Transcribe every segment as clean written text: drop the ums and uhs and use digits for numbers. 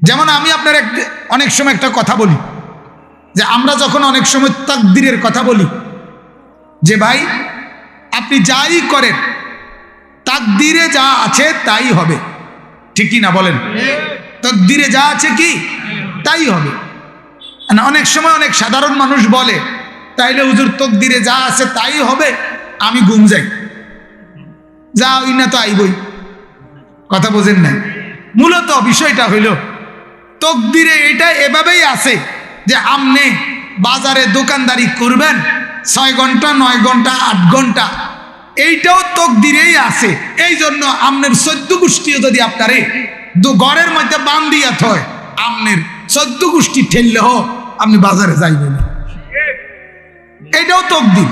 যেমন আমি আপনার অনেক সময় একটা কথা বলি যে আমরা যখন অনেক সময় তাকদীরের কথা বলি যে ভাই আপনি যাই করেন তাকদীরে যা আছে তাই হবে, ঠিক কি না বলেন? তাকদীরে যা আছে কি তাই হবে। অনেক সময় অনেক সাধারণ মানুষ বলে তাইলে হুজুর তাকদীরে যা আছে তাই হবে, আমি ঘুম যাই, যা হই না তো আইবই। কথা বোঝেন না? মূলত বিষয়টা হইল তাকদীরে এটা এভাবেই আছে যে আপনি বাজারে দোকানদারি করবেন 6 ঘন্টা 9 ঘন্টা 8 ঘন্টা, এইটাও তাকদীরেই আছে। এই জন্য আপনার 14 গোষ্ঠীও যদি আপনারে ঘরের মধ্যে বান্ধিয়া থয়, আপনার 14 গোষ্ঠী ঠেললেও আপনি বাজারে যাইবেন, এটাও তাকদীর,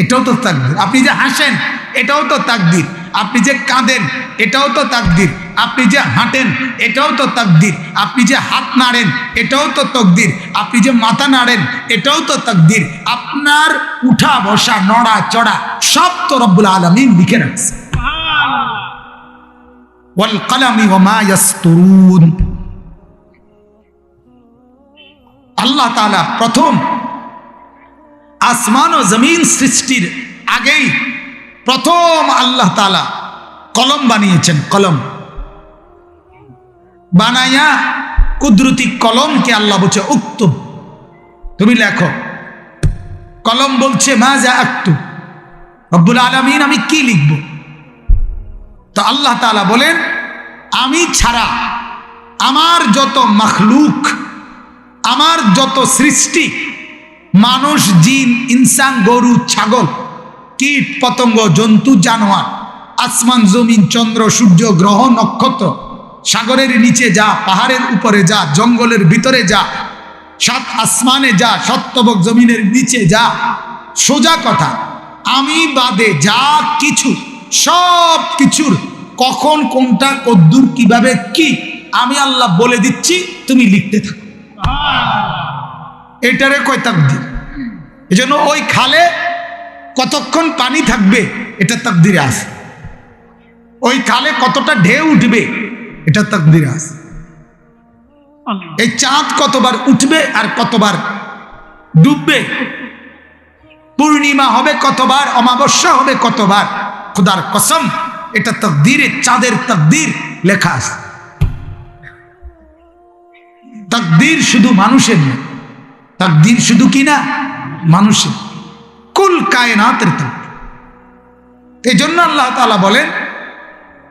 এটাও তো তাকদীর। আপনি যে হাসেন এটাও তো তাকদীর, আপনি যে কাঁদেন এটাও তো তাকদীর, আপনি যে হাঁটেন এটাও তো তাকদীর, আপনি যে হাত নাড়েন এটাও তো তাকদীর, আপনি যে মাথা নাড়েন এটাও তো তাকদীর, আপনার উঠা বসা নড়া চড়া সব তো রব্বুল আলামিন লিখে রাখছে। ওয়াল কলামি ওয়া মা ইয়াসতুরুন। আল্লাহ তাআলা প্রথম আসমান ও জমিন সৃষ্টির আগেই প্রথম আল্লাহ তাআলা কলম বানিয়েছেন। কলম বানাইয়া কুদরতি কলমকে আল্লাহ বলছে উক্তুব, তুমি লেখো। কলম বলছে মাজা আক্তুব, রব্বুল আলামিন আমি কি লিখব? তো আল্লাহ তাআলা বলেন আমি ছাড়া আমার যত মাখলুক, আমার যত সৃষ্টি, মানুষ জিন ইনসান গরু ছাগল কীট পতঙ্গ জন্তু জানোয়ার, আসমান জমিন চন্দ্র সূর্য গ্রহ নক্ষত্র, সাগরের নিচে যা, পাহাড়ের উপরে যা, জঙ্গলের ভিতরে যা, সাত আসমানে যা, সপ্তবক জমিনের নিচে যা, সোজা কথা আমি বাদে যা কিছু সব কিছুর কখন কোনটা কদ্দুর কিভাবে কি আমি আল্লাহ বলে দিচ্ছি, তুমি লিখতে থাকো। এটারে কয় তাকদীর। এজন্য ওই খালে কতক্ষণ পানি থাকবে এটা তাকদীরে আছে, ওই খালে কতটা ঢেউ উঠবে এটা তাকদীরে আছে, এই চাঁদ কতবার উঠবে আর কতবার ডুববে, পূর্ণিমা হবে কতবার, অমাবস্যা হবে কতবার, খোদার কসম এটা তাকদীরে, চাঁদের তাকদীর লেখা আছে। তাকদীর শুধু মানুষের না, তাকদীর শুধু কি না মানুষের, কুল কায়নাতের তাকদীর। এই জন্য আল্লাহ তাআলা বলেন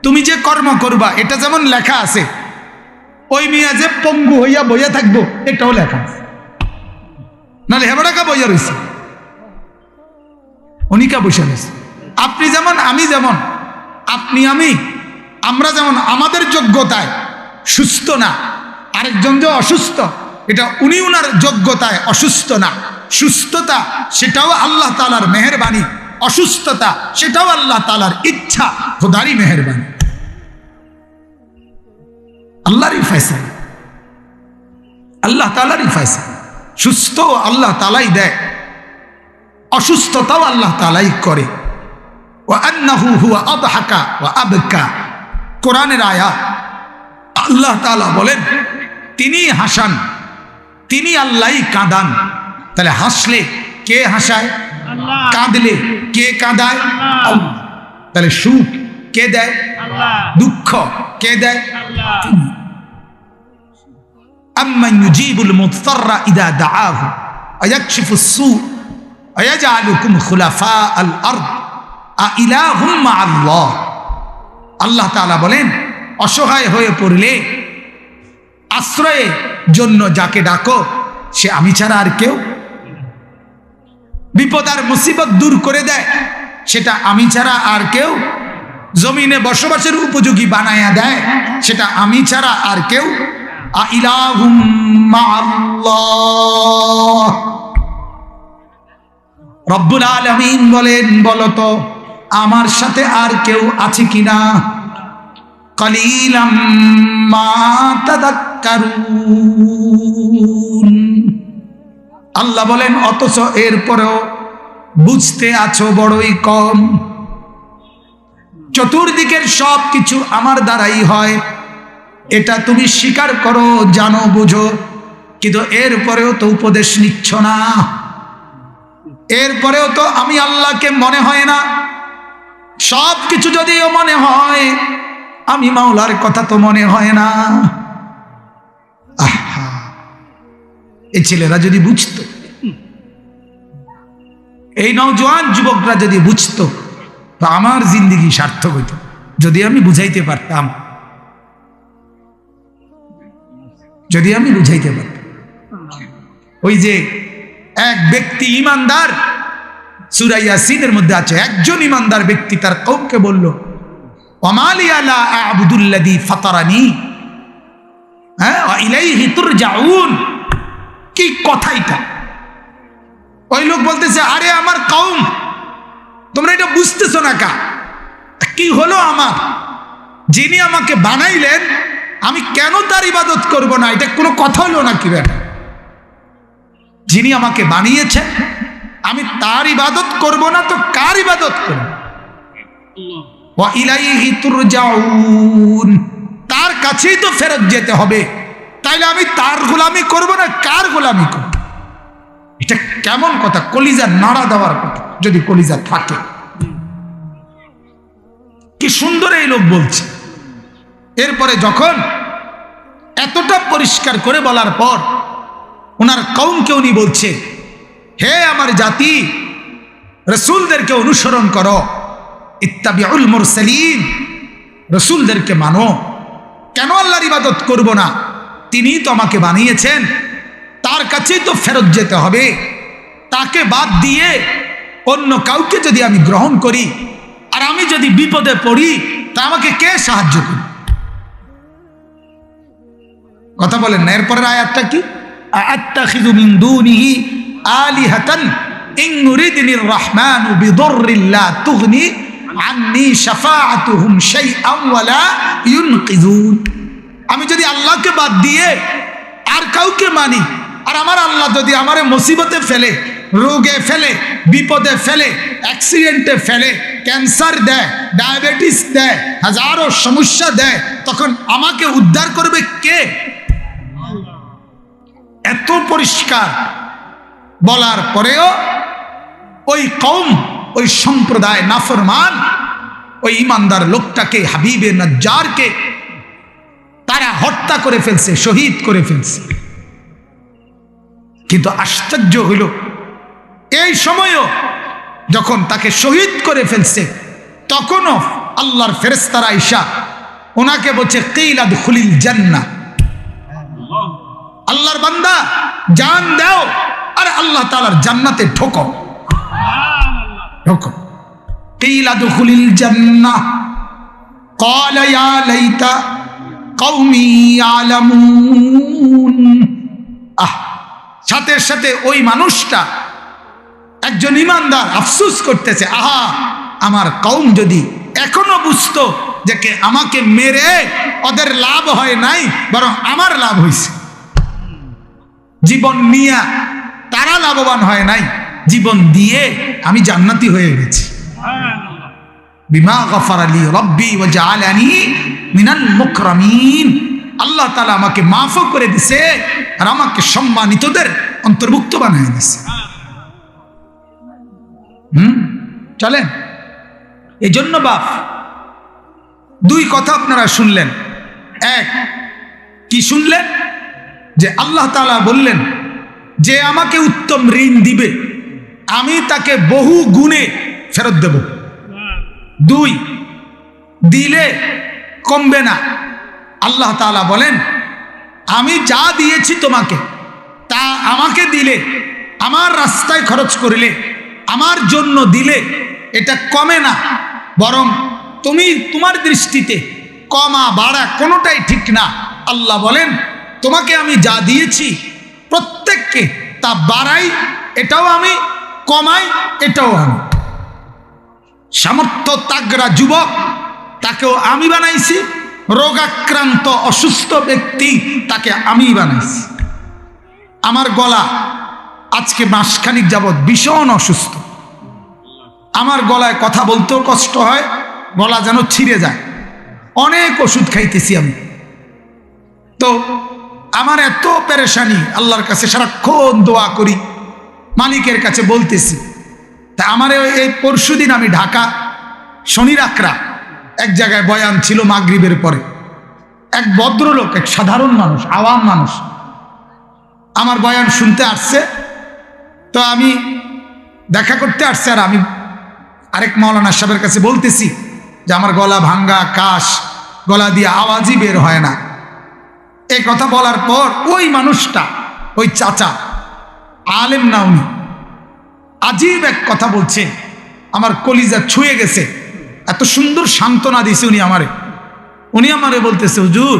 তুমি যে কর্ম করবা এটা যেমন লেখা আছে, ওই মিয়া যে পঙ্গু হইয়া বইয়া থাকবো এটাও লেখা আছে, নাহলে হেবড়াকা বইয়া রয়েছে, উনিকা বসে রয়েছে। আপনি যেমন আমি যেমন, আপনি আমি আমরা যেমন আমাদের যোগ্যতায় সুস্থ না, আরেকজন যে অসুস্থ এটা উনি উনার যোগ্যতায় অসুস্থ না, সুস্থতা সেটাও আল্লাহ তাআলার মেহেরবানি, অসুস্থতা সেটাও আল্লাহ তাআলার ইচ্ছা, খোদারই মেহেরবানি, আল্লাহরই ফয়সালা, আল্লাহ তাআলারই ফয়সালা। সুস্থ আল্লাহ তাআলাই দেয়, অসুস্থতাও আল্লাহ তাআলাই করে। ওয়া আন্নাহু হুয়া আদহাকা ওয়া আবকা, কোরআনের আয়াত। আল্লাহ তাআলা বলেন তিনি হাসান, তিনি আল্লাহই কাঁদান। তাহলে হাসলে কে হাসায়? আল্লাহ। কাঁদলে কে কাঁদায়? আল্লাহ। তাহলে সুখ কে দেয়? আল্লাহ। দুঃখ কে দেয়? আল্লাহ। আম্মান ইউজিবুল মুদতাররা ইযা দাআহু ওয়া ইয়াকশিফুস সূ ওয়া ইয়াজআলুকুম খুলাফাআল আরদ আইলাহুম মাআল্লাহ। আল্লাহ তাআলা বলেন অসহায় হয়ে পড়লে আশ্রয়ের জন্য যাকে ডাকো সে আমি ছাড়া আর কেউ, বিপদ আর মুসিবত দূর করে দেয় সেটা আমি ছাড়া আর কেউ, জমিনে বসবাসের উপযোগী বানায়া দেয় সেটা আমি ছাড়া আর কেউ। আইলাহুম মাআল্লাহ। রব্বুল আলামিন বলেন বলতো আমার সাথে আর কেউ আছে কিনা? কালিলাম মা তাযাক্কারুন। আল্লাহ বলেন অথচ এরপরেও বুঝতে আছো বড়ই কম। চতুর্দিকের সব কিছু আমার দ্বারাই হয়, এটা তুমি স্বীকার করো, জানো, বুঝো, কিন্তু এরপরেও তো উপদেশ নিচ্ছ না, এরপরেও তো আমি আল্লাহকে মনে হয় না। সব কিছু যদিও মনে হয়, আমি মাওলার কথা তো মনে হয় না। আহা, এই ছেলেরা যদি বুঝতো, এই নওজোয়ান যুবকরা যদি বুঝতো, তো আমার জিন্দেগি সার্থক হইত। যদি আমি বুঝাইতে পারতাম, যদি আমি বুঝাইতে পারতাম। ওই যে এক ব্যক্তি ইমানদার, সূরা ইয়াসিনের মধ্যে আছে, একজন ইমানদার ব্যক্তি তার কওমকে বলল, ওয়ামালি আলা আ'বুদুল্লাযী ফাতারানি ওয়া ইলাইহি তুরজাউন। কি কথা এটা? ওই লোক বলতেছে, আরে আমার কওম, তোমরা এটা বুঝতেছো না কা? কি হলো আমার? যিনি আমাকে বানাইলেন, আমি কেন তার ইবাদত করব না? এটা কোনো কথা হলো নাকি বেটা? যিনি আমাকে বানিয়েছেন, আমি তার ইবাদত করব না তো কার ইবাদত করব? ওয়া ইলাইহি তুরজাউন, তার কাছেই তো ফেরত যেতে হবে। তাইলে আমি তার গোলামি করব না কার গোলামি করব? এটা কেমন কথা? কলিজা নাড়া দেওয়ার কথা, যদি কলিজা থাকে। কি সুন্দর এই লোক বলছে। এরপরে যখন এতটা পরিষ্কার করে বলার পর ওনার কওমকে উনি বলছে, হে আমার জাতি, রাসূলদেরকে অনুসরণ করো, ইত্তাবিউল মুরসালিন, রাসূলদেরকে মানো। কেন আল্লাহর ইবাদত করব না? তিনিই তো আমাকে বানিয়েছেন, তার কাছেই তো ফেরত যেতে হবে। তাকে বাদ দিয়ে অন্য কাউকে যদি আমি গ্রহণ করি, আর আমি যদি বিপদে পড়ি, তা আমাকে কে সাহায্য করবে? কথা বলেন না। এরপরের আয়াতটা কি? আত্তাখিযু মিন দুনিহি আলিহাতান ইন ইউরিদনির রহমানু বিদুররিন লা তুগনি আন্নী শাফাআতুহুম শাইআন ওয়া লা ইউনকিযুন। আমি যদি আল্লাহকে বাদ দিয়ে আর কাউকে মানি, আর আমার আল্লাহ যদি আমারে মুসিবতে ফেলে, রোগে ফেলে, বিপদে ফেলে, অ্যাক্সিডেন্টে ফেলে, ক্যান্সার দেয়, ডায়াবেটিস দেয়, হাজারো সমস্যা দেয়, তখন আমাকে উদ্ধার করবে কে? এত পরিষ্কার বলার পরেও ওই কওম, ওই সম্প্রদায় নাফরমান, ওই ইমানদার লোকটাকে, হাবিবে নজ্জারকে তারা হত্যা করে ফেলছে, শহীদ করে ফেলছে। কিন্তু আশ্চর্য হইল, এই সময়ও যখন তাকে শহীদ করে ফেলছে, তখনও আল্লাহর ফেরেশতারা আইসা ওনাকে বলছে, কিল আদখুলিল জান্নাহ, আল্লাহর বান্দা জান দাও আর আল্লাহ তাআলার জান্নাতে ঢোকো, ঢোকো। কিল আদখুলিল জান্নাহ ক্বালা ইয়া লাইতা কওমি ইয়ালামুন। সাথে সাথে ওই মানুষটা, একজন ইমানদার, আফসোস করতেছে, আহা, আমার কওম যদি এখনো বুঝতো যে আমাকে মেরে ওদের লাভ হয় নাই, বরং আমার লাভ হয়েছে। জীবন নিয়ে তারা লাভবান হয় নাই, জীবন দিয়ে আমি জান্নাতি হয়ে গেছি। বিমা গফার লি রব্বি ওয়া জাআলানি মিনাল মুকরামিন। আল্লাহ তাআলা আমাকে মাফও করে দিছে আর আমাকে সম্মানিতদের অন্তর্ভুক্ত বানিয়ে দিছে। চলেন। এই জন্য বাপ, দুই কথা আপনারা শুনলেন। এক, কি শুনলেন? যে আল্লাহ তাআলা বললেন যে আমাকে উত্তম ঋণ দিবে, আমি তাকে বহু গুণে ফেরত দেব। দুই, দিলে কমবে না। আল্লাহ তাআলা বলেন, আমি যা দিয়েছি তোমাকে, তা আমাকে দিলে, আমার রাস্তায় খরচ করলে, আমার জন্য দিলে, এটা কমে না, বরং তুমি তোমার দৃষ্টিতে কমা বাড়া কোনোটাই ঠিক না। আল্লাহ বলেন, তোমাকে আমি যা দিয়েছি প্রত্যেককে তা বাড়াই, এটাও আমি, কমাই, এটাও আমি। সামর্থ্য তাগড়া যুবক, তাকেও আমি বানাইছি। রোগাক্রান্ত অসুস্থ ব্যক্তি, তাকে আমি বানাইছি। আমার গলা আজকে মাসখানিক যাবৎ ভীষণ অসুস্থ। আমার গলায় কথা বলতেও কষ্ট হয়, গলা যেন ছিঁড়ে যায়। অনেক ওষুধ খাইতেছি আমি, তো আমার এত পেরেশানি, আল্লাহর কাছে সারাক্ষণ দোয়া করি, মালিকের কাছে বলতেছি। তা আমার এই পরশুদিন আমি ঢাকা শনিরাকড়া এক জায়গায় বয়ান ছিল মাগরিবের পরে। এক ভদ্রলোক, এক সাধারণ মানুষ, আওয়াম মানুষ আমার বয়ান শুনতে আসছে। তো আমি দেখা করতে আসছে, আর আমি আরেক মাওলানা সাহেবের কাছে বলতেছি যে আমার গলা ভাঙ্গা, কাশ, গলা দিয়ে আওয়াজই বের হয় না। এই কথা বলার পর ওই মানুষটা, ওই চাচা, আলেম না উনি, আজীব এক কথা বলছে, আমার কলিজা ছুঁয়ে গেছে। এত সুন্দর সান্ত্বনা দিছে উনি আমারে বলতেছে, হুজুর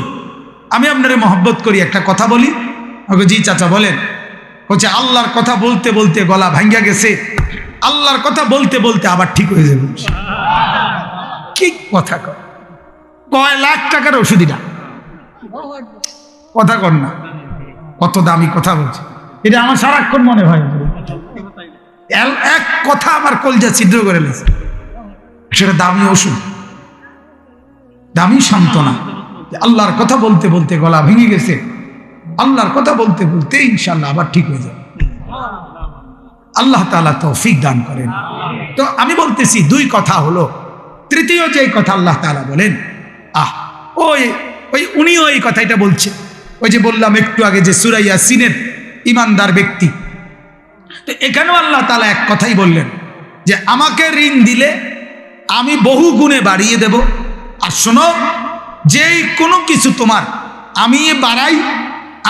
আমি আপনারে মহব্বত করি, একটা কথা বলি। ওকে, জি চাচা বলেন। বলছে আল্লাহর কথা বলতে বলতে গলা ভাঙ্গা গেছে, আল্লাহর কথা বলতে বলতে আবার ঠিক হয়ে যাবে। কি কথা কয় লাখ টাকার ওষুধটা, কথা কর না, কত দামি কথা বলছে। এটা আমার সারাক্ষণ মনে হয়, এক কথা আমার কলজা ছিদ্র করে লেছে। সেটা দামি ওষুধ, দামি সান্ত্বনা। আল্লাহর কথা বলতে বলতে গলা ভেঙে গেছে, আল্লাহর কথা বলতে বলতে ইনশাআল্লাহ আবার ঠিক হয়ে যাবে। আল্লাহ তাআলা তৌফিক দান করেন। তো আমি বলতেছি দুই কথা হলো। তৃতীয় যে কথা আল্লাহ তাআলা বলেন, উনিও এই কথাটা বলছে। ওই যে বললাম একটু আগে যে সূরা ইয়াসিনের ইমানদার ব্যক্তি, তো এখানেও আল্লাহ তাআলা এক কথাই বললেন যে আমাকে ঋণ দিলে আমি বহু গুণে বাড়িয়ে দেব। আর শোনো, যেই কোনো কিছু তোমার আমি বাড়াই,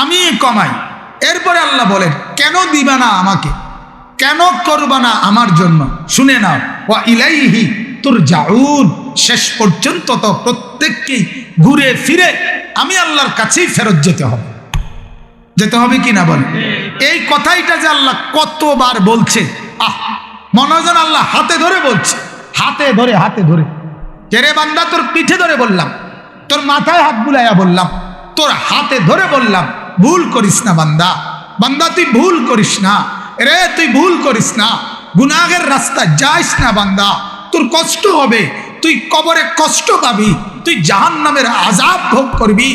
আমি কমাই। এরপরে আল্লাহ বলেন, কেন দিবা না আমাকে, কেন করবা না আমার জন্য? শুনে নাও, ওয়া ইলাইহি তুরজাউন। শেষ পর্যন্ত তো প্রত্যেককেই ঘুরে ফিরে আমি আল্লাহর কাছেই ফেরত যেতে হবে কি না বল? এই কথাইটা যে আল্লাহ কতবার বলছে, মনে হয় যেন আল্লাহ হাতে ধরে বলছে, হাতে ধরে রে বান্দা, তোর পিঠে ধরে বললাম, তোর মাথায় হাত বুলাইয়া বললাম, তোর হাতে ধরে বললাম, ভুল করিস না বান্দা, তুই ভুল করিস না রে, তুই ভুল করিস না, গুনাহের রাস্তায় যাইস না বান্দা, তোর কষ্ট হবে, তুই কবরে কষ্ট পাবি, তুই জাহান্নামের আযাব ভোগ করবি,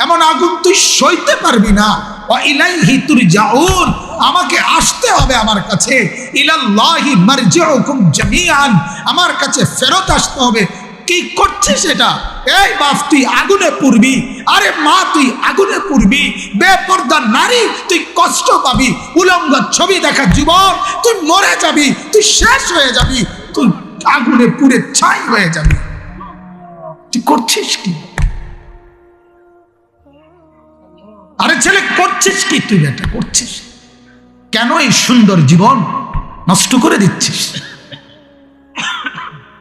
এমন আগুন তুই সইতে পারবি না। ওয়া ইলাইহি তুরজাউন, আমাকে আসতে হবে আমার কাছে। ইলাল্লাহি মারজিউকুম জামিআন, আমার কাছে ফেরত আসতে হবে। কি করছিস সেটা? এই বাপ, তুই আগুনে পুড়বি, আরে মা তুই আগুনে পুড়বি, বেপরদা নারী তুই কষ্ট পাবি, উলঙ্গ ছবি দেখা জীবন, তুই মরে যাবি, তুই শেষ হয়ে যাবি, তুই আগুনে পুড়ে ছাই হয়ে যাবি। তুই করছিস কি? আরে ছেলে, করছিস কি তুই? বেটা করছিস কেন? এই সুন্দর জীবন নষ্ট করে দিচ্ছিস।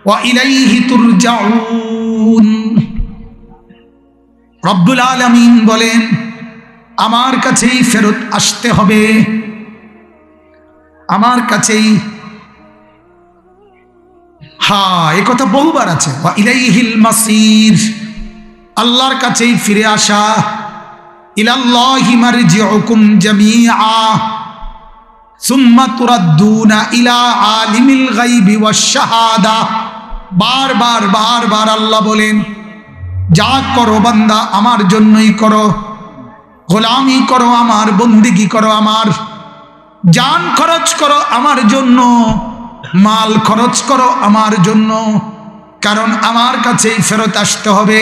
ওয়া ইলাইহি তুরজাউন। রব্বুল আলামিন বলেন, আমার কাছেই ফেরত আসতে হবে, আমার কাছেই। এই কথা বহুবার আছে। ওয়া ইলাইহিল মাসির, আল্লাহর কাছেই ফিরে আসা। ইলাল্লাহি মারজিউকুম জামিআ সুম্মা তুরাদ্দুনা ইলা আলিমিল গায়বি ওয়াশ শাহাদা। বারবার আল্লাহ বলেন, যা করো বান্দা আমার জন্যই করো, গোলামি করো আমার, বন্দিগি করো আমার, জান খরচ করো আমার জন্য, মাল খরচ করো আমার জন্য, কারণ আমার কাছেই ফেরত আসতে হবে।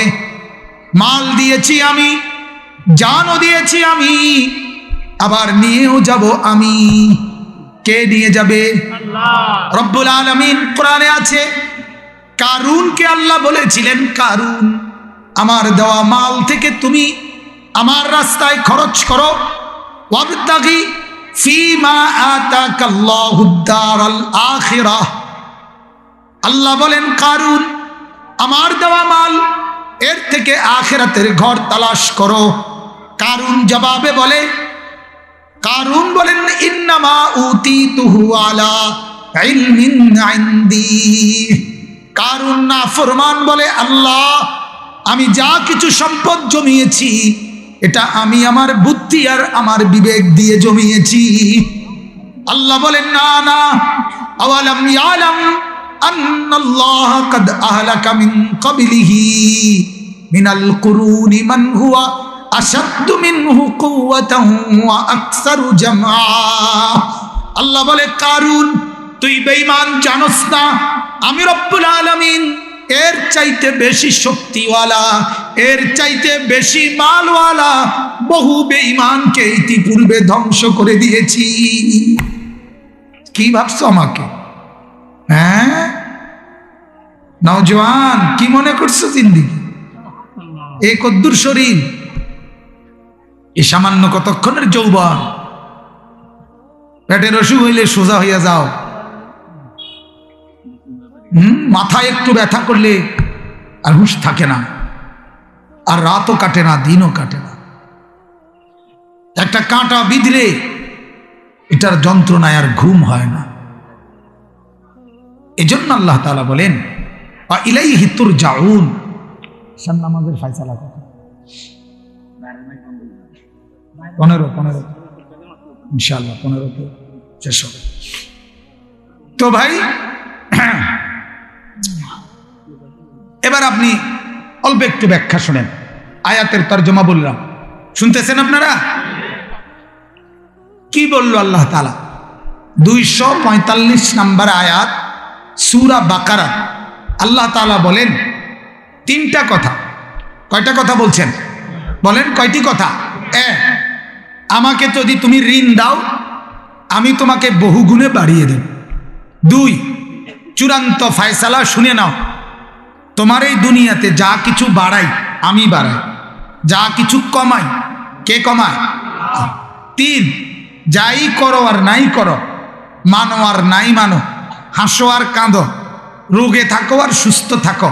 মাল দিয়েছি আমি, জানও দিয়েছি আমি, আবার নিয়েও যাব আমি। কে নিয়ে যাবে? আল্লাহ রব্বুল আলামিন। কোরআনে আছে, কারুনকে আল্লাহ বলেছিলেন, কারুন, আমার দেওয়া মাল থেকে তুমি আমার রাস্তায় খরচ করো। ওয়াবতাগি ফীমা আতাকাল্লাহুদ দারাল আখিরাহ। আল্লাহ বলেন, কারুন, আমার দেওয়া মাল, এর থেকে আখিরাতের ঘর তালাশ করো। কারুন জবাবে বলে, কারুন বলেন, ইন্নামা উতিতুহু আলা ইলমিন ইনদি। কারুন নাফরমান বলে, আল্লাহ, আমি যা কিছু সম্পদ জমিয়েছি এটা আমি আমার বুদ্ধি আর আমার বিবেক দিয়ে জমিয়েছি। আল্লাহ বলেন, না না, আওয়ালাম ইয়ালাম আন্নাল্লাহ কাদ আহলাকা মিন ক্বাবলিহি মিনাল কুরুনি মান হুয়া আশাদ্দু মিনহু কুওয়াতান ওয়া আকসারু জামআ। আল্লাহ বলে, কারুন তুই বেঈমান জানোস না, আমি রব্বুল আলামিন এর চাইতে বেশি শক্তিওয়ালা, এর চাইতে বেশি মালওয়ালা বহু বেঈমানকে ইতিপূর্বে ধ্বংস করে দিয়েছি। কি ভাবছো আমাকে? হ্যাঁ নওজওয়ান, কি মনে করছো জিন্দেগি? এই কদ্দুর শরীর, এই সামান্য কতক্ষণের যৌবন, পেটের অসুখ হইলে সোজা হইয়া যাও। মাথায় একটু ব্যথা করলে আর হুঁশ থাকে না, আর রাতও কাটে না, দিনও কাটে না। একটা কাঁটা বিঁধলে এটার যন্ত্রণায় আর ঘুম হয় না। এজন্য আল্লাহ তাআলা বলেন, ইলাইহি তুরজাউন। নামাজের ফয়সালা কত? 15 ইনশাআল্লাহ 15 শেষ হবে। তো ভাই, এবার আপনি অল্প একটু ব্যাখ্যা শুনেন। আয়াতের তরজমা বললাম, শুনতেছেন আপনারা? কি বলল আল্লাহ তাআলা? 245 নম্বর আয়াত সূরা বাকারা। আল্লাহ তাআলা বলেন 3টা কথা। কয়টা কথা বলছেন? বলেন কয়টি কথা? আমাকে যদি তুমি ঋণ দাও, আমি তোমাকে বহুগুণে বাড়িয়ে দেব। 2, চূড়ান্ত ফয়সালা শুনে নাও, তোমার এই দুনিয়াতে যা কিছু বাড়াই আমি বাড়াই, যা কিছু কমাই কে কমায়? 3, যাই করো আর নাই করো, মানো আর নাই মানো, হাসো আর কাঁদো, রোগে থাকো আর সুস্থ থাকো,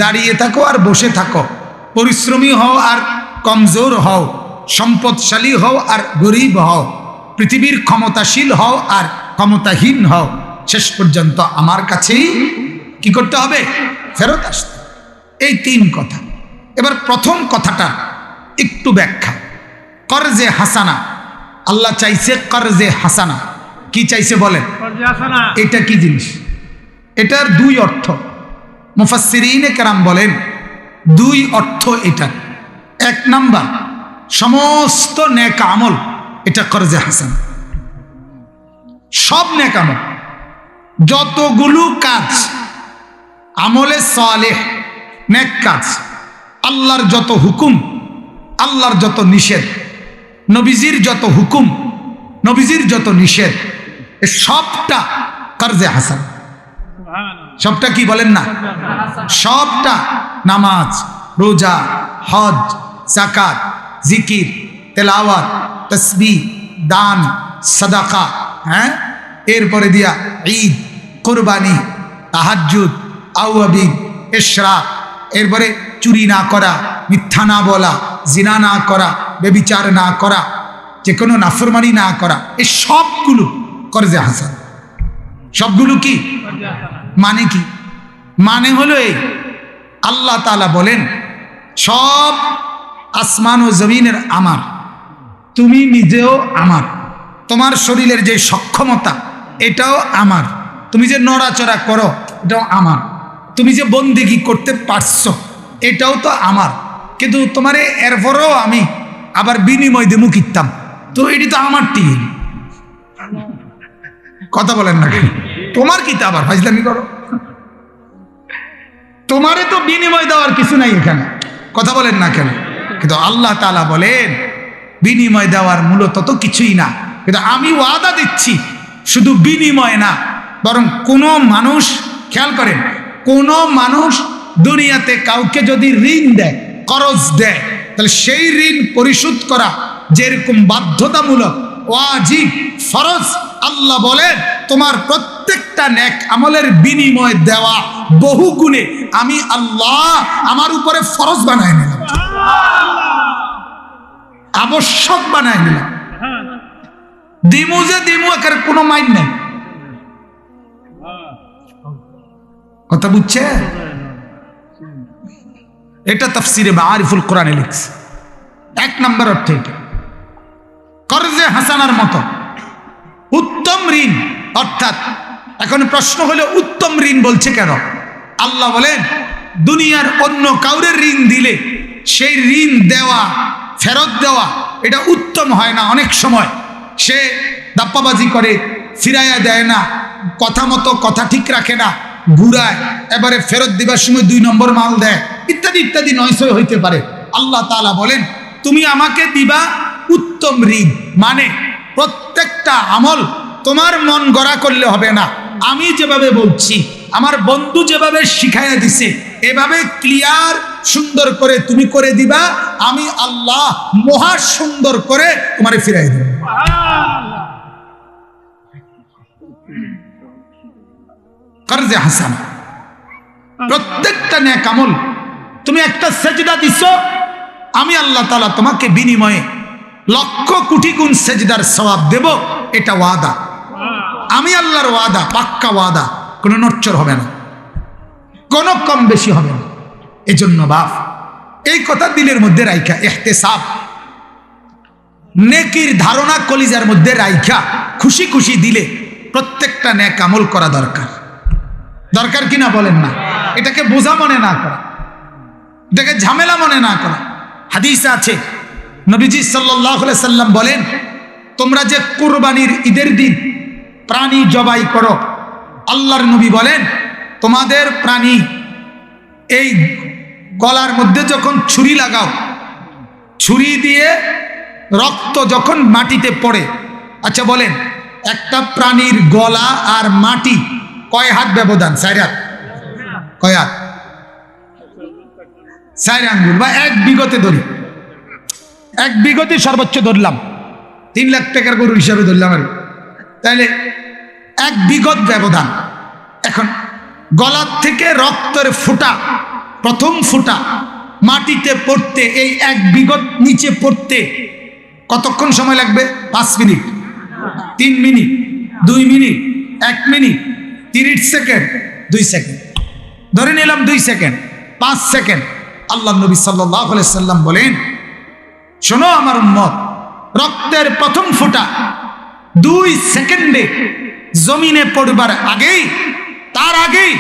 দাঁড়িয়ে থাকো আর বসে থাকো, পরিশ্রমী হও আর কমজোর হও, সম্পদশালী হও আর গরিব হও, পৃথিবীর ক্ষমতাশীল হও আর ক্ষমতাহীন হও, শেষ পর্যন্ত আমার কাছেই কি করতে হবে? ফেরত আসতে। এই 3 কথা। এবার প্রথম কথাটা একটু ব্যাখ্যা। কর্জে হাসানা, আল্লাহ চাইছে কর্জে হাসানা। কি চাইছে বলেন? এটা কি জিনিস? এটার 2 অর্থ। মুফাসসিরিনে কেরাম বলেন 2 অর্থ এটা। 1 নাম্বার, সমস্ত নেক আমল এটা কর্জে হাসানা। সব নেক আমল, যতগুলো কাজ, আমলে সালেহ, নেক কাজ, আল্লাহর যত হুকুম, আল্লাহর যত নিষেধ, নবীজির যত হুকুম, নবীজির যত নিষেধ, এ সবটা কর্জে হাসান। সবটা কি বলেন না? সবটা। নামাজ, রোজা, হজ, যাকাত, জিকির, তেলাওয়াত, তাসবিহ, দান, সাদাকা, হ্যাঁ, এরপরে দিয়া ঈদ, কুরবানি, তাহাজ্জুদ, আওয়াবিন, ইশরাক, এরপরে চুরি না করা, মিথ্যা না বলা, জিনা না করা, ব্যভিচার না করা, যে কোনো নাফরমানি না করা, এই সবগুলো কর্জে হাসান। সবগুলো কি মানে? কি মানে? হলো এই, আল্লাহ তাআলা বলেন সব আসমান ও জমিনের আমার, তুমি নিজেও আমার, তোমার শরীরের যে সক্ষমতা এটাও আমার, তুমি যে নড়াচড়া করো এটাও আমার, তুমি যে বন্দেগী করতে পারছো এটাও তো আমার, কিন্তু তোমারে এরপরেও আমি আবার বিনিময় দেবো কিনতাম, তো এটি তো আমার টিম। কথা বলেন না কেন? তোমার কি তা আবার ফাজলামি করো? তোমারে তো বিনিময় দেওয়ার কিছু নাই এখানে। কথা বলেন না কেন? কিন্তু আল্লাহ তাআলা বলেন বিনিময় দেওয়ার মূলত তো কিছুই না, কিন্তু আমি ওয়াদা দিচ্ছি শুধু বিনিময় না, বরং কোনো মানুষ, খেয়াল করেন, কোনো মানুষ দুনিয়াতে কাউকে যদি ঋণ দেয়, করজ দেয়, তাহলে সেই ঋণ পরিশোধ করা যেরকম বাধ্যতামূলক, ওয়াজিব, ফরজ, আল্লাহ বলেন তোমার প্রত্যেকটা নেক আমলের বিনিময় দেওয়া বহু গুণে আমি আল্লাহ আমার উপরে ফরজ বানায় নিলাম, আবশ্যক বানায় নিলাম। দিমু যে দিমু, এর কোনো মাইন নেই। কথা বুঝছে? এটা তাফসিরে মাআরিফুল কোরআনে লিখছে। 1 নম্বর অর্থ এটা, কর্জে হাসানার মতো উত্তম ঋণ। অর্থাৎ এখন প্রশ্ন হলো উত্তম ঋণ বলছে কেন? আল্লাহ বলেন দুনিয়ার অন্য কাউরে ঋণ দিলে সেই ঋণ দেওয়া ফেরত দেওয়া এটা উত্তম হয় না। অনেক সময় সে দাপ্পাবাজি করে, ফিরাইয়া দেয় না, কথা মতো কথা ঠিক রাখে না, ঘুরায়, এবারে ফেরত দিবার সময় 2 নম্বর মাল দেয়, ইত্যাদি ইত্যাদি নয়সয় হইতে পারে। আল্লাহ তাআলা বলেন তুমি আমাকে দিবা উত্তম ঋণ, মানে প্রত্যেকটা আমল তোমার মন গড়া করলে হবে না। আমি যেভাবে বলছি, আমার বন্ধু যেভাবে শিখাইয়া দিছে, এভাবে ক্লিয়ার সুন্দর করে তুমি করে দিবা, আমি আল্লাহ মহা সুন্দর করে তোমারে ফিরাই দেব। কর্জে হাসানা, প্রত্যেকটা নেক আমল, তুমি একটা সেজদা দিছো, আমি আল্লাহ তাআলা তোমাকে বিনিময়ে লক্ষ কোটি গুণ সেজদার সওয়াব দেব, এটা ওয়াদা। আমি আল্লাহর ওয়াদা, পাক্কা ওয়াদা, কোনো নড়চড় হবে না, কোনো কম বেশি হবে না। এজন্য বাপ এই কথা দিলের মধ্যে রাইখা, ইহতিসাব নেকির ধারণা কলিজার মধ্যে রাইখা খুশি খুশি দিলে প্রত্যেকটা নেক আমল করা দরকার। দরকার কিনা বলেন না? এটাকে বোঝা মনে না করা, এটাকে ঝামেলা মনে না করা। হাদিসে আছে নবীজি সাল্লাল্লাহু আলাইহি সাল্লাম বলেন, তোমরা যে কুরবানির ঈদের দিন প্রাণী জবাই করো, আল্লাহর নবী বলেন তোমাদের প্রাণী এই গলার মধ্যে যখন ছুরি লাগাও, ছুরি দিয়ে রক্ত যখন মাটিতে পড়ে, আচ্ছা বলেন একটা প্রাণীর গলা আর মাটি কয় হাত ব্যবধান? 4 হাত। কয় হাত? 4 আঙ্গুল বা 1 বিঘতে ধরি, 1 বিঘতে সর্বোচ্চ ধরলাম, 3 লাখ টাকার গরু হিসাবে ধরলাম আর, তাহলে 1 বিঘত ব্যবধান। এখন গলার থেকে রক্তের ফোঁটা, প্রথম ফোঁটা মাটিতে পড়তে, এই 1 বিঘত নিচে পড়তে কতক্ষণ সময় লাগবে? 5 minute, 3 minute, 2 minute, 1 minute, 30 second, 2 second, ধরে নিলাম 2 সেকেন্ড, 5 সেকেন্ড। আল্লাহ নবী সাল্লাল্লাহু আলাইহি সাল্লাম বলেন, শোনো আমার উম্মত, রক্তের প্রথম ফোঁটা 2 সেকেন্ডে জমিনে পড়বার আগেই, তার আগেই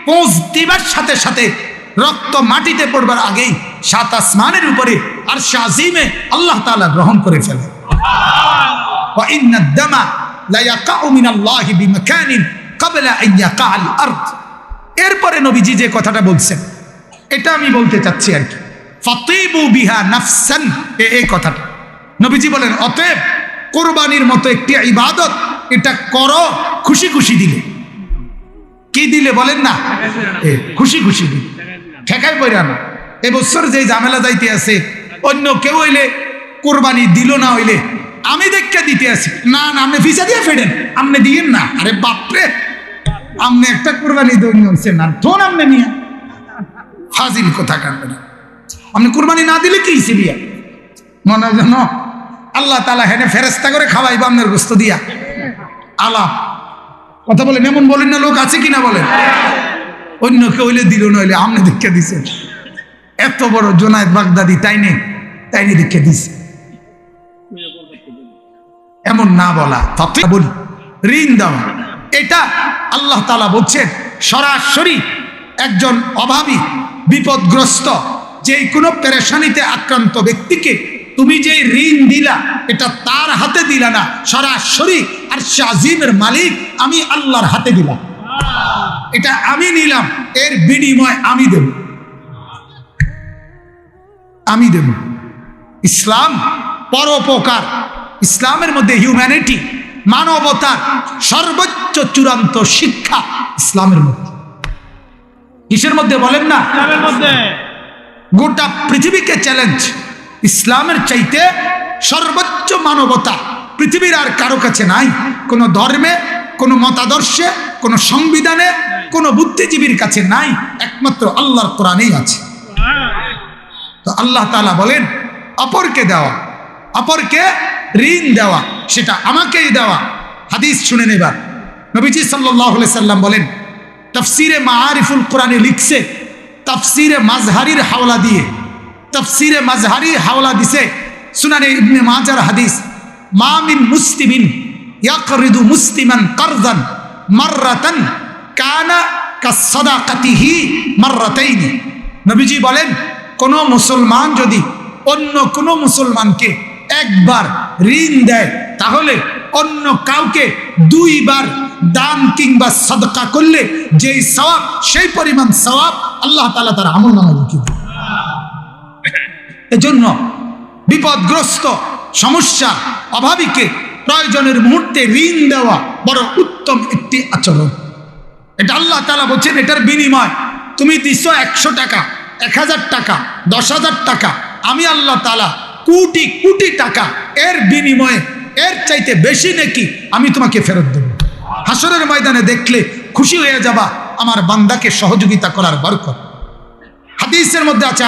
পৌঁছ দিবার সাথে সাথে, রক্ত মাটিতে পড়বার আগেই 7 আসমানের উপরে আরশে আজিমে আল্লাহ তাআলা গ্রহণ করে ফেলে। ওয়া ইন্নাদ দামা লা ইয়াকাউ মিনাল্লাহি বিমাকানিন ক্বাবলা আন ইয়াকাআল আরদ। এরপরে নবীজি যে কথাটা বলছেন, এটা আমি বলতে চাচ্ছি আর কি, ফাতিবু বিহা নাফসান, এই কথাটা নবীজি বলেন, অতএব কুরবানির মতো একটি ইবাদত, এটা করো খুশি খুশি দিলে। কি দিলে বলেন না? খুশি খুশি দিলে, ঠেকাই পড়া না। এবছর যে ঝামেলা যাইতে আছে, অন্য কেউ হইলে কোরবানি দিল না, হইলে আমি দেখে দিতে আছি, না না আপনি ভিসা দিয়ে ফেরেন, আপনি দিয়েন না। আরে বাপরে, আপনি একটা কোরবানি দিয়েছেন না, ধন আপনি নিয়ে ফাজিল কথা কাটবে না। আপনি কোরবানি না দিলে কি হিসেবে মনে হয় যেন আল্লাহ তাআলা হেনে ফেরেশতা করে খাওয়াইবা আপনার গোস্ত দিয়া। আলাপ কথা বলেন, এমন বলেন না, লোক আছে কিনা বলেন? অন্য কেউ হইলে দিল না, হইলে আপনি দেখে দিছেন। এত বড় জোনায়েদ বাগদাদি তাই নেই দেখে দিছে, এমন না বলা। বলি ঋণ দেওয়া, এটা আল্লাহ তাআলা বলছেন সরাসরি একজন অভাবী, বিপদগ্রস্ত, যে কোনো পেরেশানিতে আক্রান্ত ব্যক্তিকে তুমি যে ঋণ দিলা, এটা তার হাতে দিলা না, সরাসরি আরশে আজিমের মালিক আমি আল্লাহর হাতে দিলাম। এটা আমি নিলাম, এর বিনিময় আমি দেব, আমি দেব। ইসলাম পরোপকার, ইসলামের মধ্যে হিউম্যানিটি, মানবতার সর্বোচ্চ চূড়ান্ত শিক্ষা ইসলামের মধ্যে। কিসের মধ্যে বলেন না? ইসলামের মধ্যে। গোটা পৃথিবীকে চ্যালেঞ্জ, ইসলামের চাইতে সর্বোচ্চ মানবতা পৃথিবীর আর কারো কাছে নাই। কোন ধর্মে, কোন মতাদর্শে, কোন সংবিধানে, কোন বুদ্ধিজীবীর কাছে নাই, একমাত্র আল্লাহর কোরআনেই আছে। তো আল্লাহ তাআলা বলেন অপরকে দেওয়া, অপরকে ঋণ দেওয়া, সেটা আমাকেই দেওয়া। হাদিস শুনে নেবার, নবীজি সাল্লাল্লাহু আলাইহি সাল্লাম বলেন, তাফসিরে মাআরিফুল কোরআনে লিখছে, তাফসিরে মাজহারির হাওলা দিয়ে, তাফসিরে মাজহারি হাওলা দিছে সুনানে ইবনে মাজার হাদিস, মা মিন মুসলিমিন ইয়াকরিদু মুসলিমান কারজান মাররাতান কানা কাসসাদাকাতিহি মাররাতাইন। নবীজি বলেন, কোন মুসলমান যদি অন্য কোনো মুসলমানকে একবার ঋণ দেয়, তাহলে অন্য কাউকে 2 বার দান কিংবা সাদকা করলে যেই সওয়াব, সেই পরিমাণ সওয়াব আল্লাহ তাআলা তার আমলনামায় লিখে দেন। এজন্য বিপদগ্রস্ত, সমস্যা, অভাবীকে প্রয়োজনের মুহূর্তে ঋণ দেওয়া বড় উত্তম একটি আচরণ। এটা আল্লাহ তাআলা বলছেন, এটার বিনিময় তুমি দিছো 100 টাকা, 1000 টাকা, 10,000 টাকা, আমি আল্লাহ তাআলা কোটি কোটি টাকা এর বিনিময়ে এর চাইতে বেশি নেকি আমি তোমাকে ফেরত দেব। হাসরের ময়দানে দেখলে খুশি হয়ে যাবা আমার বান্দাকে সহযোগিতা করার বরকত। হাদিসের মধ্যে আছে,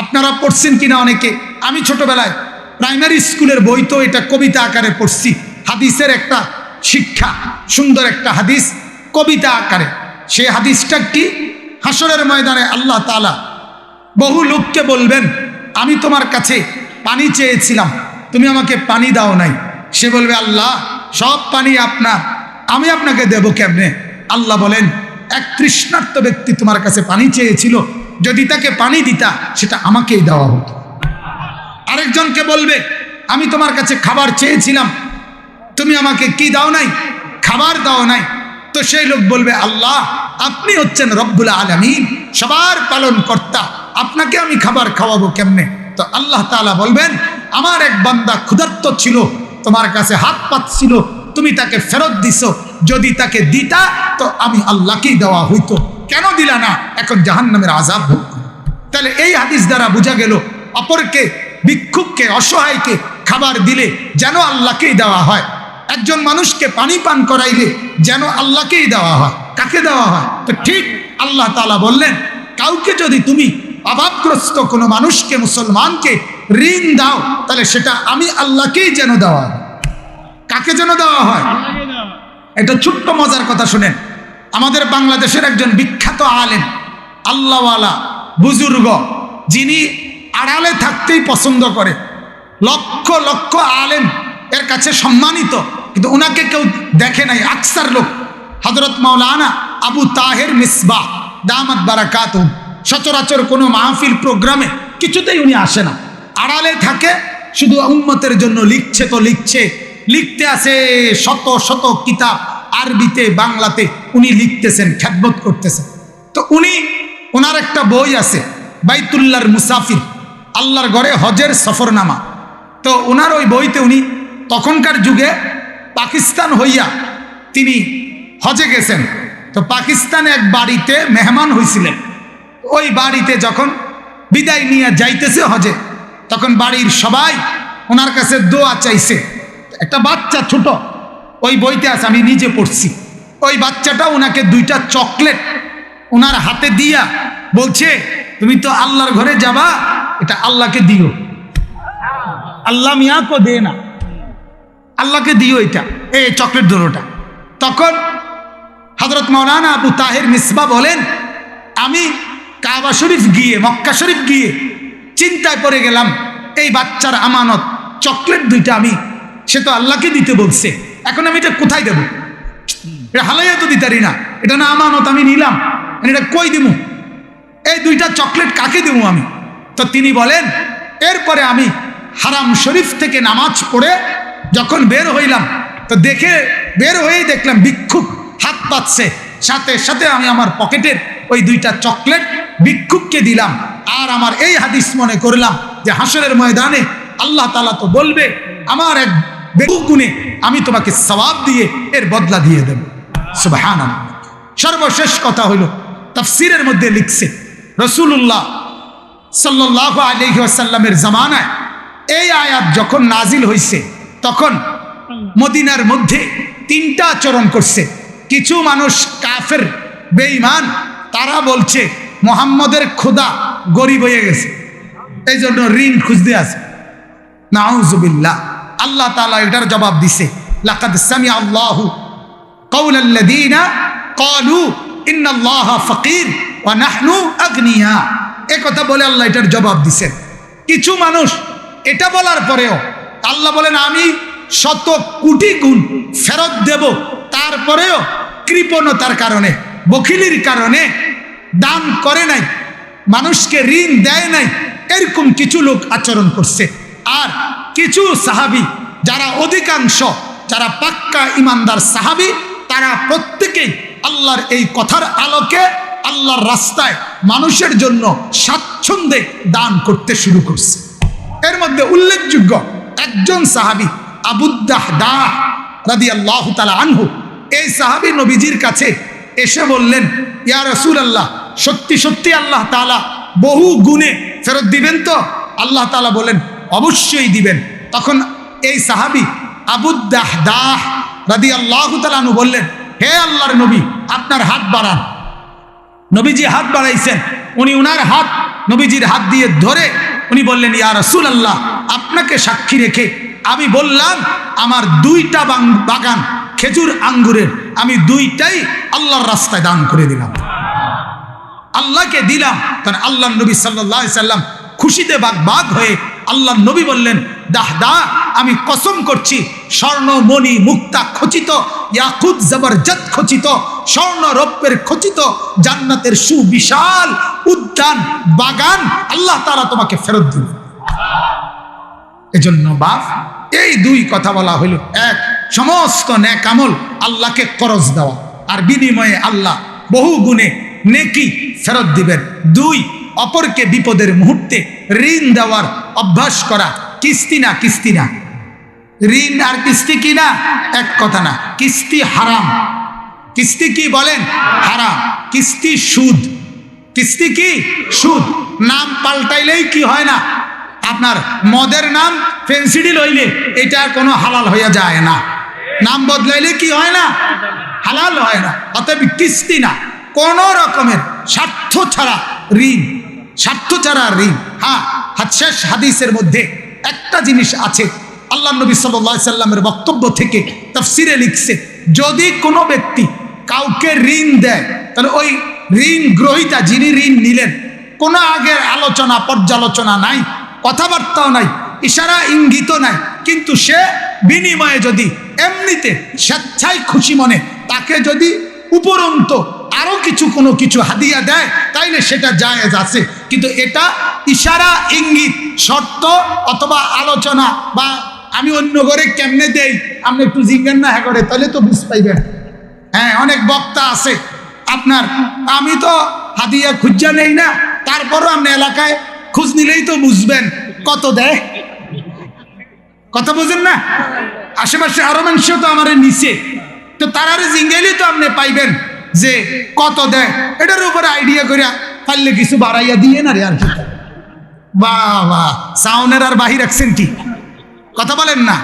আপনারা পড়ছেন কিনা অনেকে, আমি ছোটবেলায় প্রাইমারি স্কুলের বই তো এটা কবিতা আকারে পড়ছি। হাদিসের একটা শিক্ষা, সুন্দর একটা হাদিস কবিতা আকারে। সেই হাদিসটা কি? হাসরের ময়দানে আল্লাহ তাআলা বহু লোককে বলবেন, আমি তোমার কাছে পানি চেয়েছিলাম, তুমি আমাকে পানি দাও নাই। সে বলবে, আল্লাহ সব পানি আপনার, আমি আপনাকে দেব কেমনে? আল্লাহ বলেন, এক তৃষ্ণার্ত ব্যক্তি তোমার কাছে পানি চেয়েছিল, যদি তাকে পানি দিতা সেটা আমাকেই দেওয়া হতো। আরেকজনকে বলবে, আমি তোমার কাছে খাবার চেয়েছিলাম, তুমি আমাকে কি দাও নাই? খাবার দাও নাই। তো সেই লোক বলবে, আল্লাহ আপনি হচ্ছেন রব্বুল আলামিন, সবার পালন কর্তা, আপনাকে আমি খাবার খাওয়াবো কেমনে? তো আল্লাহ তাআলা বলবেন, আমার এক বান্দা ক্ষুধার্ত ছিল, তোমার কাছে হাত পাতছিল, তুমি তাকে ফেরত দিছো, যদি তাকে দিতা তো আমি আল্লাহকেই দেওয়া হইতো, কেন দিলা না? এখন জাহান্নামের আযাব ভোগ করো। তাহলে এই হাদিস দ্বারা বোঝা গেল, অপরকে, ভিক্ষুককে, অসহায়কে খাবার দিলে যেন আল্লাহকেই দেওয়া হয়। একজন মানুষকে পানি পান করাইলে যেন আল্লাহকেই দেওয়া হয়। কাকে দেওয়া হয়? তো ঠিক আল্লাহ তাআলা বললেন, কাউকে যদি তুমি অভাবগ্রস্ত কোনো মানুষকে, মুসলমানকে ঋণ দাও, তাহলে সেটা আমি আল্লাহকেই যেন দেওয়া হয়। কাকে যেন দেওয়া হয়? এটা ছোট্ট মজার কথা শুনেন। আমাদের বাংলাদেশের একজন বিখ্যাত আলেম, আল্লাহওয়ালা, বুজুর্গ, যিনি আড়ালে থাকতেই পছন্দ করে, লক্ষ লক্ষ আলেম এর কাছে সম্মানিত, কিন্তু ওনাকে কেউ দেখে নাই। আকসার লোক হযরত মাওলানা আবু তাহের মিসবাহ দামাত বারাকাতুহু, সচরাচর কোনো মাহফিল প্রোগ্রামে কিছুতেই উনি আসে না, আড়ালে থাকে, শুধু উম্মতের জন্য লিখছে তো লিখছে, লিখতে আছে শত শত কিতাব, আরবিতে বাংলাতে উনি লিখতেছেন, খেদমত করতেছেন। তো ওনার একটা বই আছে, বাইতুল্লাহর মুসাফির, আল্লাহর ঘরে হজের সফরনামা। তো ওনার ওই বইতে উনি তখনকার যুগে পাকিস্তান হইয়া তিনি হজে গেছেন। তো পাকিস্তানে এক বাড়িতে মেহমান হয়েছিলেন। ওই বাড়িতে যখন বিদায় নিয়ে যাইতেছে হজে, তখন বাড়ির সবাই ওনার কাছে দোয়া চাইছে। একটা বাচ্চা ছোট, ওই বইতে আছে, আমি নিজে পড়ছি, ওই বাচ্চাটা ওনাকে 2টা চকলেট ওনার হাতে দিয়া বলছে, তুমি তো আল্লাহর ঘরে যাবা, এটা আল্লাহকে দিও। আল্লাহ মিয়া কো দে না, আল্লাহকে দিও এটা, এই চকলেট ধরোটা। তখন হযরত মাওলানা আবু তাহের মিসবাহ বলেন, আমি কাবা শরীফ গিয়ে, মক্কা শরীফ গিয়ে চিন্তায় পড়ে গেলাম, এই বাচ্চার আমানত চকলেট 2টা, সে তো আল্লাহকে দিতে বলছে, এখন আমি এটা কোথায় দেব? এটা হালাইয়া তো দিতারি না, এটা না আমানত, আমি নিলাম, এটা কই দিমু? এই 2টা চকলেট কাকে দেবো আমি? তো তিনি বলেন, এরপরে আমি হারাম শরীফ থেকে নামাজ পড়ে যখন বের হইলাম, তো বের হয়েই দেখলাম ভিক্ষুক হাত পাতছে, সাথে সাথে আমি আমার পকেটের ওই 2টা চকলেট ভিক্ষুককে দিলাম। আর আমার এই হাদিস মনে করলাম যে হাসরের ময়দানে আল্লাহ তাআলা তো বলবে, আমার এক বেগুনে আমি তোমাকে সওয়াব দিয়ে এর বদলা দিয়ে দেব। সুবহানাল্লাহ। সর্বশেষ কথা হলো, তাফসীরের মধ্যে লিখছে, রাসূলুল্লাহ সাল্লাল্লাহু আলাইহি ওয়াসাল্লামের জামানায় এই আয়াত যখন নাজিল হয়েছে, তখন মদিনার মধ্যে 3টা আচরণ করছে। কিছু মানুষ কাফের, বেঈমান, তারা বলছে মুহাম্মদের খোদা গরিব হয়ে গেছে, এই জন্য ঋণ খুঁজতে আছে। নাউযুবিল্লাহ। আল্লাহ তাআলা এটার জবাব দিছে, লাকাদ সামিআ আল্লাহু কাওলাল্লাযীনা ক্বালু ইন্নাল্লাহা ফাকির ওয়া নাহনু আগনিয়া। এই কথা বলে আল্লাহ এটার জবাব দিছেন। কিছু মানুষ এটা বলার পরেও আল্লাহ বলেন, আমি শত কোটি গুণ ফেরত দেব, তারপরেও কৃপণতার কারণে, বখিলির কারণে দান করে নাই, মানুষকে ঋণ দেয় নাই, এরকম কিছু লোক আচরণ করছে। আর কিছু সাহাবী যারা অধিকাংশ যারা পাক্কা ইমানদার সাহাবী, তারা প্রত্যেকেই আল্লাহর এই কথার আলোকে আল্লাহর রাস্তায় মানুষের জন্য স্বাচ্ছন্দ্যে দান করতে শুরু করছে। এর মধ্যে উল্লেখযোগ্য একজন সাহাবী আবু দাহদাহ রাদিয়াল্লাহু তাআলা আনহু, এই সাহাবী নবীজির কাছে এসে বললেন, ইয়া রাসূলুল্লাহ, সত্যি সত্যি আল্লাহ তাআলা বহু গুণে ফেরত দিবেন তো? আল্লাহ তাআলা বলেন, অবশ্যই দিবেন। তখন এই সাহাবী আবু দাহদাহ রাদিয়াল্লাহু তাআলা আনহু বললেন, হে আল্লাহর নবী, আপনার হাত বাড়ান। নবীজি হাত বাড়াইছেন, উনি উনার হাত নবীজির হাত দিয়ে ধরে উনি বললেন, ইয়া রাসূলুল্লাহ, আপনাকে সাক্ষী রেখে আমি বললাম আমার 2টা বাগান খেজুর আঙ্গুরের, আমি 2টাই আল্লাহর রাস্তায় দান করে দিলাম, আল্লাহকে দিলাম। কারণ আল্লাহ নবী সাল্লাল্লাহু আলাইহি সাল্লাম খুশিতে বাগবাগ হয়ে আল্লাহ নবী বললেন, দাহদা, আমি কসম করছি স্বর্ণ মণি মুক্তা খচিত, ইয়াকুত জবরজত খচিত, স্বর্ণ রৌপ্যের খচিত জান্নাতের সুবিশাল উদ্যান বাগান আল্লাহ তাআলা তোমাকে ফেরত দিবেন। এজন্য বাপ, এই 2 কথা বলা হলো। এক, সমস্ত নেক আমল আল্লাহকে করজ দেওয়া, আর বিনিময়ে আল্লাহ বহু গুণে নেকি ফেরত দিবেন। 2, অপরকে বিপদের মুহূর্তে ঋণ দেওয়ার অভ্যাস করা। কিস্তি না, কিস্তি না, ঋণ আর কিস্তি কি না এক কথা না। কিস্তি হারাম। কিস্তি কি বলেন? হারাম। কিস্তি সুদ। কিস্তি কি? সুদ। নাম পাল্টাইলেই কি হয় না, আপনার মদের নাম ফেন্সিডিল হইলে এটা কোনো হালাল হইয়া যায় না। নাম বদলাইলে কি হয় না, হালাল হয় না। অতএব কিস্তি না, কোন রকমের স্বার্থ ছাড়া ঋণ, স্বার্থ ছাড়া ঋণ। হ্যাঁ, শেষ হাদিসের মধ্যে একটা জিনিস আছে, আল্লাহ নবী সাল্লাল্লাহু আলাইহি সাল্লামের বক্তব্য থেকে তাফসিরে লিখছে, যদি কোনো ব্যক্তি কাউকে ঋণ দেয়, তাহলে ওই ঋণ গ্রহীতা যিনি ঋণ নিলেন, কোনো আগের আলোচনা পর্যালোচনা নাই, কথাবার্তাও নাই, ইশারা ইঙ্গিত নাই, কিন্তু সে বিনিময়ে যদি এমনিতে স্বেচ্ছায় খুশি মনে তাকে যদি উপরন্ত আরো কোনো কিছু হাদিয়া দেয়, তাইলে সেটা জায়েজ আছে। কিন্তু এটা ইশারা ইঙ্গিত শর্ত অথবা আলোচনা, বা আমি অন্য ঘরে কেমনে দেই আপনি একটু জিজ্ঞেন না হ্যাঁ করে, তাহলে তো বুঝ পাইবেন। হ্যাঁ, অনেক বক্তা আছে আপনার, আমি তো হাদিয়া খুঁজা নেই না, তারপরও আপনি এলাকায় খোঁজ নিলেই তো বুঝবেন কত দেয়। কথা বুঝেন না? আশেপাশে আরো মানুষ তো আমার নিচে, তো তারারে জিঙ্গাইলে তো আপনি পাইবেন যে কত দেয়। এটার উপরে আইডিয়া করে পারলে কিছু বাড়াইয়া দিয়ে না রে, আর কি বাবা সাউনের আর বাহি রাখছেন কি? কথা বলেন না,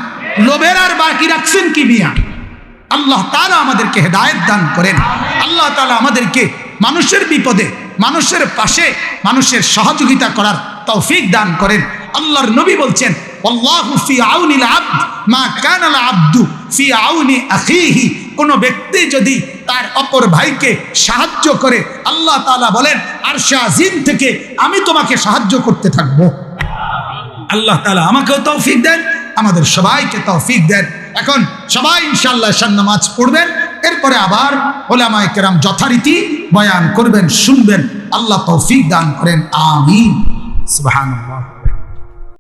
লোভের আর বাকি রাখছেন কি মিয়া? আল্লাহ তাআলা আমাদেরকে হেদায়েত দান করেন। আল্লাহ তাআলা আমাদেরকে মানুষের বিপদে, মানুষের পাশে, মানুষের সহযোগিতা করার তৌফিক দান করেন। আল্লাহর নবী বলছেন, আল্লাহু ফি আউনিল আবদ মা কানাল আবদু ফি আউনি আখিহি। কোন ব্যক্তি যদি তার অপর ভাইকে সাহায্য করে, আল্লাহ তাআলা বলেন আরশে আজিম থেকে আমি তোমাকে সাহায্য করতে থাকব। আল্লাহ তাআলা আমাকেও তৌফিক দেন, আমাদের সবাইকে তৌফিক দেন। এখন সবাই ইনশাআল্লাহ ঈশার নামাজ পড়বেন, এরপরে আবার উলামায়ে কেরাম যথারীতি বয়ান করবেন, শুনবেন। আল্লাহ তৌফিক দান করেন, আমিন। সুবহানাল্লাহ।